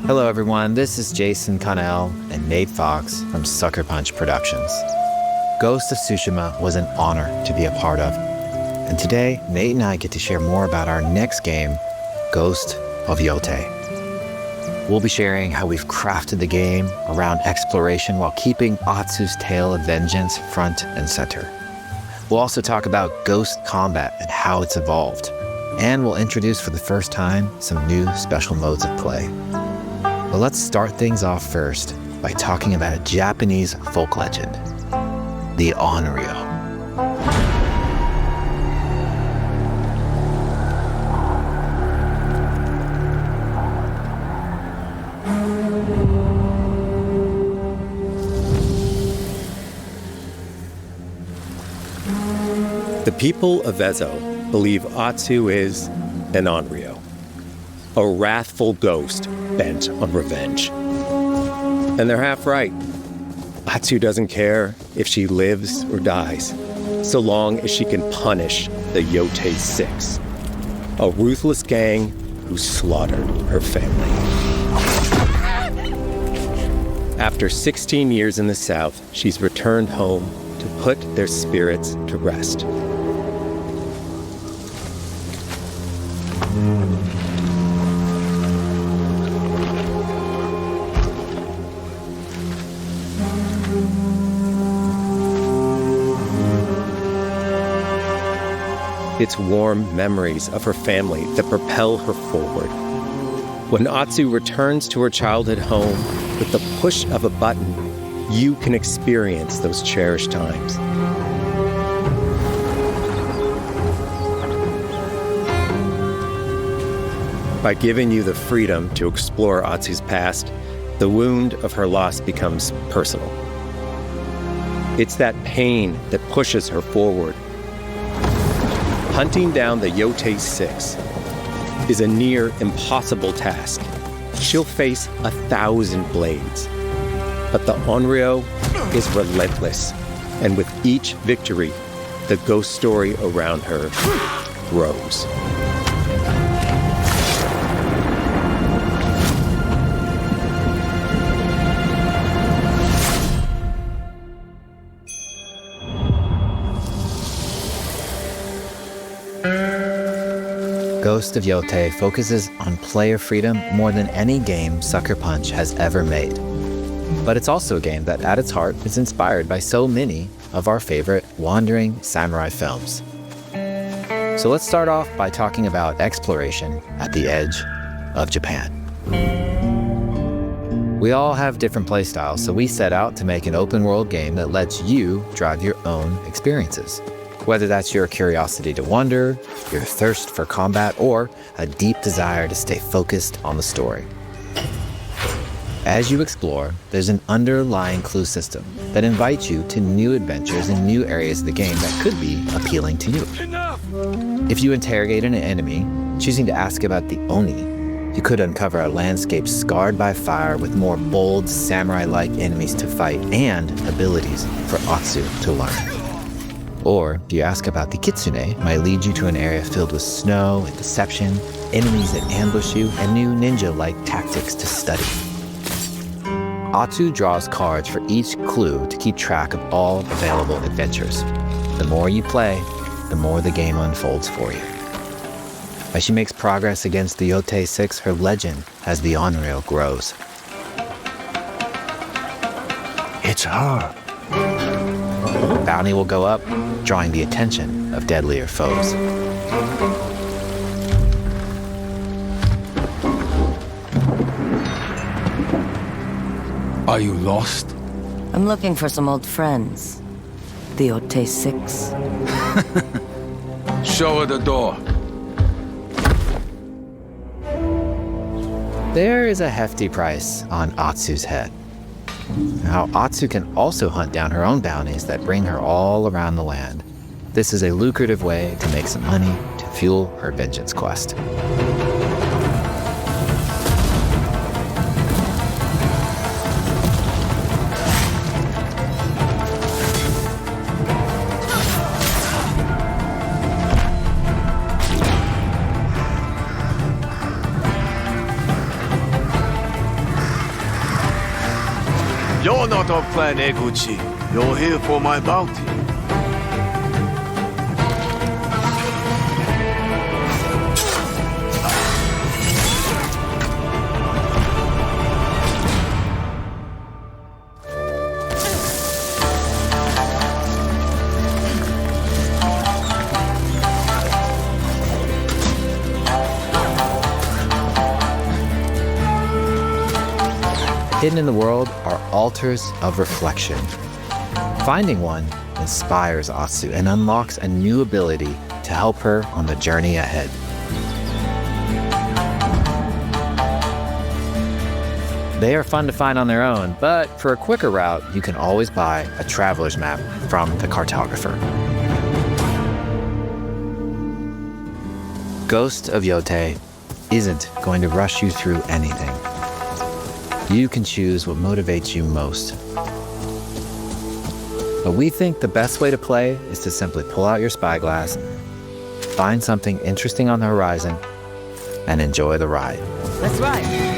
Hello everyone, this is Jason Connell and Nate Fox from Sucker Punch Productions. Ghost of Tsushima was an honor to be a part of. And today, Nate and I get to share more about our next game, Ghost-of-Yotei. We'll be sharing how we've crafted the game around exploration while keeping Atsu's tale of vengeance front and center. We'll also talk about ghost combat and how it's evolved. And we'll introduce for the first time some new special modes of play. But let's start things off first by talking about a Japanese folk legend, the Onryo. The people of Ezo believe Atsu is an Onryo, a wrathful ghost bent on revenge. And they're half right. Atsu doesn't care if she lives or dies, so long as she can punish the Yotei 6, a ruthless gang who slaughtered her family. After 16 years in the South, she's returned home to put their spirits to rest. It's warm memories of her family that propel her forward. When Atsu returns to her childhood home, with the push of a button, you can experience those cherished times. By giving you the freedom to explore Atsu's past, the wound of her loss becomes personal. It's that pain that pushes her forward. Hunting down the Yotei 6 is a near impossible task. She'll face 1,000 blades. But the Onryo is relentless, and with each victory, the ghost story around her grows. Ghost of Yotei focuses on player freedom more than any game Sucker Punch has ever made. But it's also a game that at its heart is inspired by so many of our favorite wandering samurai films. So let's start off by talking about exploration at the edge of Japan. We all have different playstyles, so we set out to make an open world game that lets you drive your own experiences. Whether that's your curiosity to wonder, your thirst for combat, or a deep desire to stay focused on the story. As you explore, there's an underlying clue system that invites you to new adventures in new areas of the game that could be appealing to you. If you interrogate an enemy, choosing to ask about the Oni, you could uncover a landscape scarred by fire with more bold, samurai-like enemies to fight and abilities for Atsu to learn. Or if you ask about the Kitsune, might lead you to an area filled with snow and deception, enemies that ambush you, and new ninja-like tactics to study. Atsu draws cards for each clue to keep track of all available adventures. The more you play, the more the game unfolds for you. As she makes progress against the Yotei 6, her legend as the Onryo grows. It's her. Bounty will go up, drawing the attention of deadlier foes. Are you lost? I'm looking for some old friends. The Yotei 6. Show her the door. There is a hefty price on Atsu's head. Now, Atsu can also hunt down her own bounties that bring her all around the land. This is a lucrative way to make some money to fuel her vengeance quest. You're not of Clan Eguchi. You're here for my bounty. Hidden in the world are altars of reflection. Finding one inspires Atsu and unlocks a new ability to help her on the journey ahead. They are fun to find on their own, but for a quicker route, you can always buy a traveler's map from the cartographer. Ghost of Yotei isn't going to rush you through anything. You can choose what motivates you most. But we think the best way to play is to simply pull out your spyglass, find something interesting on the horizon, and enjoy the ride. Let's ride.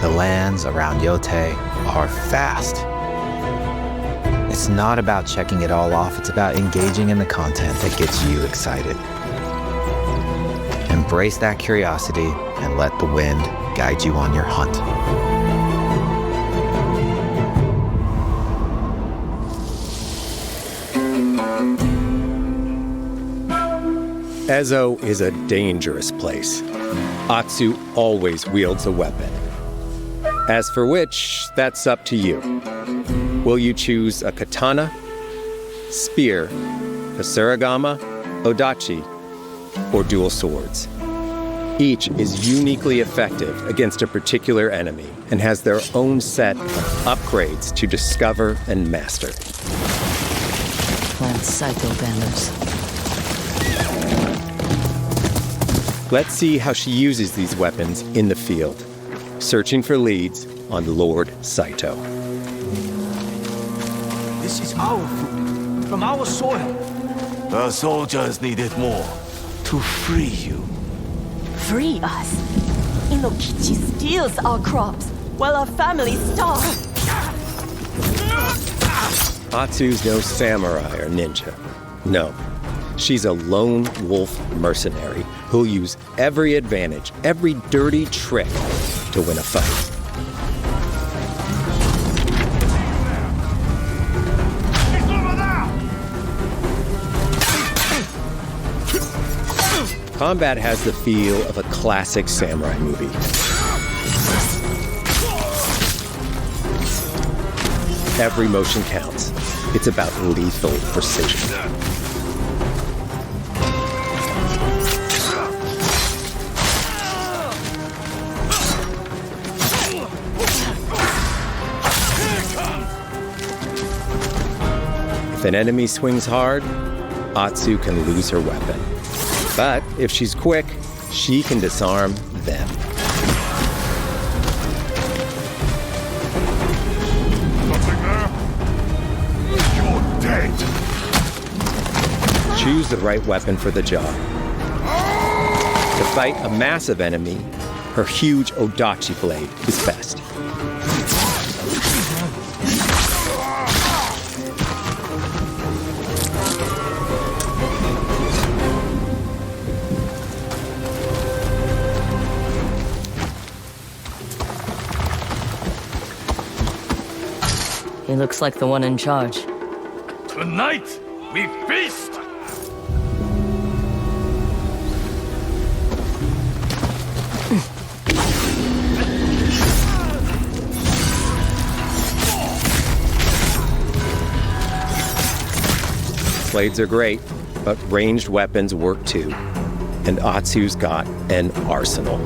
The lands around Yotei are vast. It's not about checking it all off, it's about engaging in the content that gets you excited. Embrace that curiosity and let the wind guide you on your hunt. Ezo is a dangerous place. Atsu always wields a weapon. As for which, that's up to you. Will you choose a katana, spear, a surigama, odachi, or dual swords? Each is uniquely effective against a particular enemy and has their own set of upgrades to discover and master. Plant Psycho banners. Let's see how she uses these weapons in the field. Searching for leads on Lord Saito. This is our food, from our soil. The soldiers need it more to free you. Free us. Inokichi steals our crops while our families starve. Atsu's no samurai or ninja. No, she's a lone wolf mercenary who'll use every advantage, every dirty trick to win a fight. Combat has the feel of a classic samurai movie. Every motion counts. It's about lethal precision. If an enemy swings hard, Atsu can lose her weapon. But if she's quick, she can disarm them. Nothing there? You're dead. Choose the right weapon for the job. To fight a massive enemy, her huge odachi blade is best. He looks like the one in charge. Tonight, we feast. Blades are great, but ranged weapons work too. And Atsu's got an arsenal.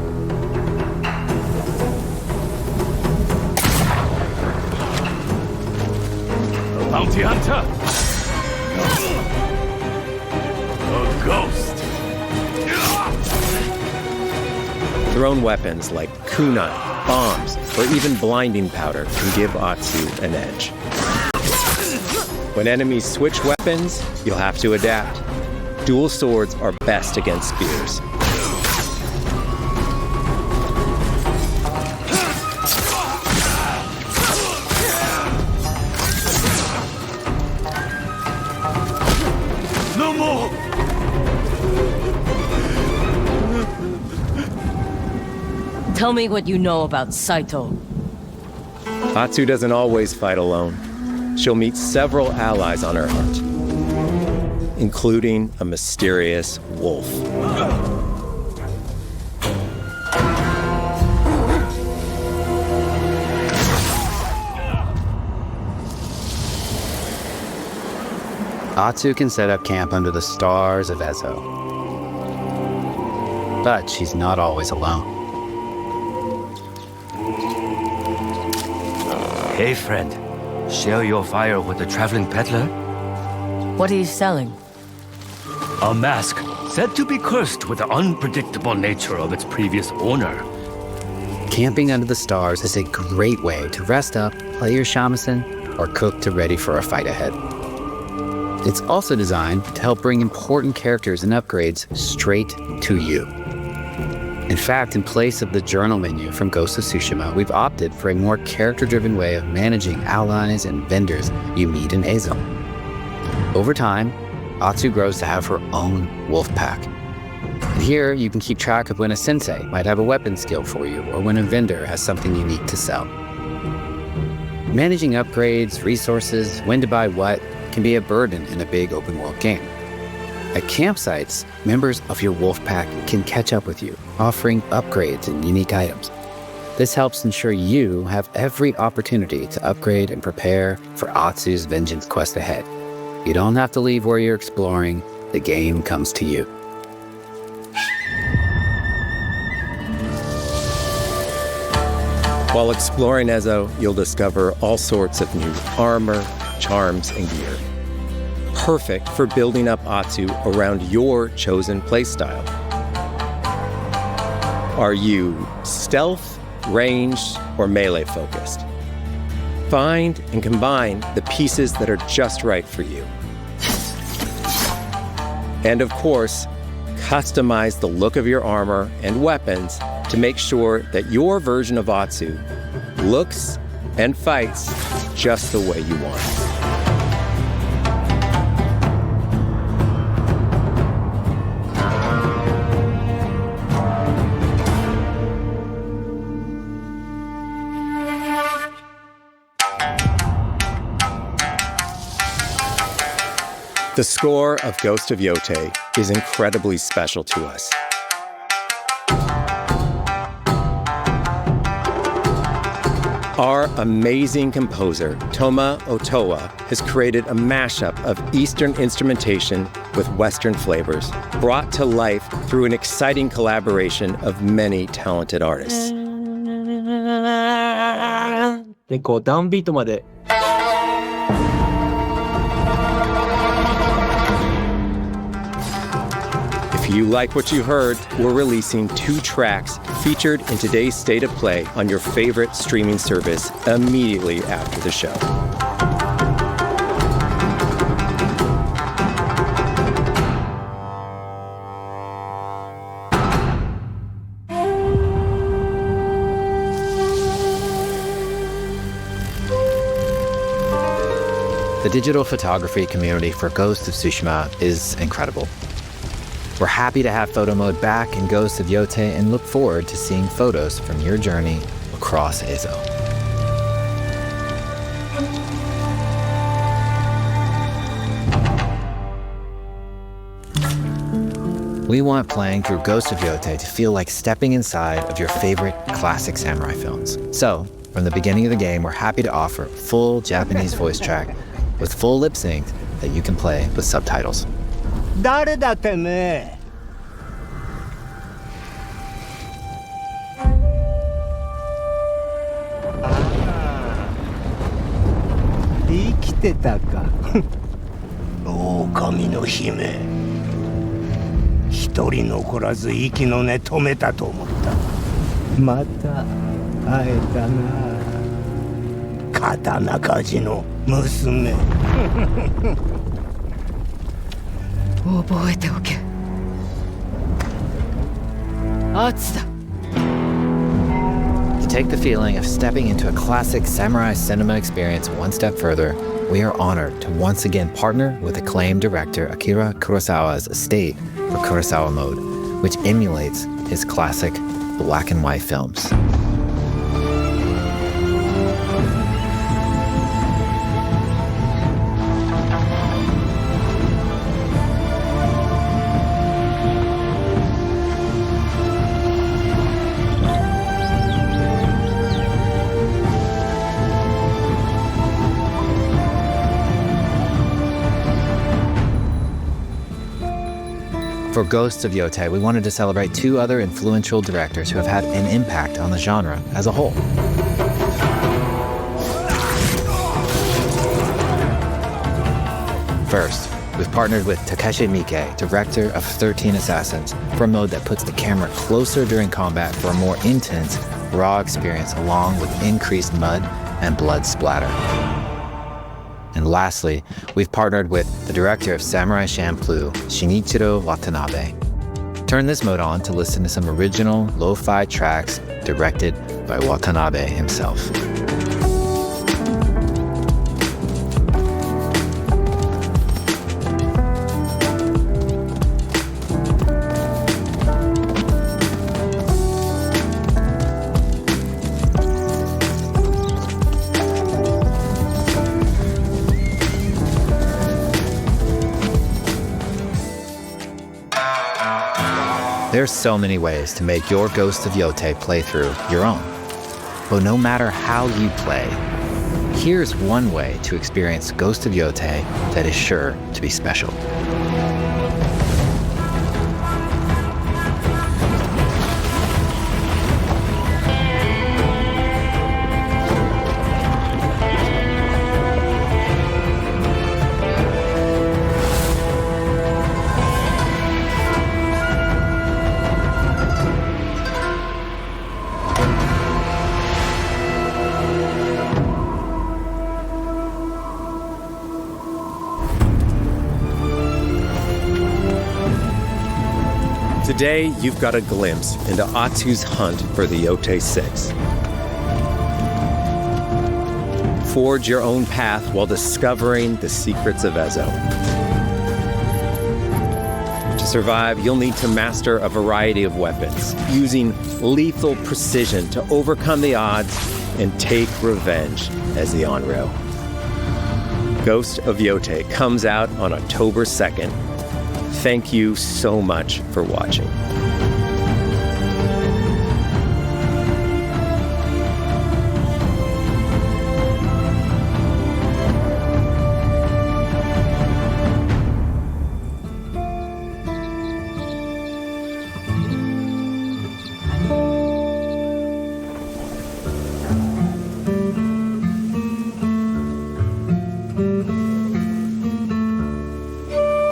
Bounty hunter. A ghost. Thrown weapons like kunai, bombs, or even blinding powder can give Atsu an edge. When enemies switch weapons, you'll have to adapt. Dual swords are best against spears. No more. Tell me what you know about Saito. Atsu doesn't always fight alone. She'll meet several allies on her hunt, including a mysterious wolf. Atsu can set up camp under the stars of Ezo. But she's not always alone. Hey, friend. Share your fire with the traveling peddler? What are you selling? A mask said to be cursed with the unpredictable nature of its previous owner. Camping under the stars is a great way to rest up, play your shamisen, or cook to ready for a fight ahead. It's also designed to help bring important characters and upgrades straight to you. In fact, in place of the journal menu from Ghost of Tsushima, we've opted for a more character-driven way of managing allies and vendors you meet in Ezo. Over time, Atsu grows to have her own wolf pack. And here, you can keep track of when a sensei might have a weapon skill for you, or when a vendor has something unique to sell. Managing upgrades, resources, when to buy what, can be a burden in a big open-world game. At campsites, members of your wolf pack can catch up with you, offering upgrades and unique items. This helps ensure you have every opportunity to upgrade and prepare for Atsu's vengeance quest ahead. You don't have to leave where you're exploring, the game comes to you. While exploring Ezo, you'll discover all sorts of new armor, charms, and gear. Perfect for building up Atsu around your chosen playstyle. Are you stealth, ranged, or melee focused? Find and combine the pieces that are just right for you. And of course, customize the look of your armor and weapons to make sure that your version of Atsu looks and fights just the way you want. The score of Ghost of Yotei is incredibly special to us. Our amazing composer, Toma Otoa, has created a mashup of Eastern instrumentation with Western flavors, brought to life through an exciting collaboration of many talented artists. でこうダウンビートまで If you like what you heard, we're releasing 2 tracks featured in today's State of Play on your favorite streaming service immediately after the show. The digital photography community for Ghost of Tsushima is incredible. We're happy to have photo mode back in Ghost of Yotei and look forward to seeing photos from your journey across Ezo. We want playing through Ghost of Yotei to feel like stepping inside of your favorite classic samurai films. So, from the beginning of the game, we're happy to offer a full Japanese voice track with full lip sync that you can play with subtitles. 誰だてめえ 生きてたか。狼の姫。一人残らず息の根止めたと思った。また会えたな。刀鍛冶の娘。覚えておけ。圧だ。To take the feeling of stepping into a classic samurai cinema experience one step further, we are honored to once again partner with acclaimed director Akira Kurosawa's estate for Kurosawa Mode, which emulates his classic black and white films. For Ghosts of Yotei, we wanted to celebrate two other influential directors who have had an impact on the genre as a whole. First, we've partnered with Takeshi Miike, director of 13 Assassins, for a mode that puts the camera closer during combat for a more intense, raw experience along with increased mud and blood splatter. And lastly, we've partnered with the director of Samurai Champloo, Shinichiro Watanabe. Turn this mode on to listen to some original lo-fi tracks directed by Watanabe himself. There's so many ways to make your Ghost of Yotei playthrough your own. But no matter how you play, here's one way to experience Ghost of Yotei that is sure to be special. Today, you've got a glimpse into Atsu's hunt for the Yotei 6. Forge your own path while discovering the secrets of Ezo. To survive, you'll need to master a variety of weapons, using lethal precision to overcome the odds and take revenge as the Onryo. Ghost of Yotei comes out on October 2nd. Thank you so much for watching.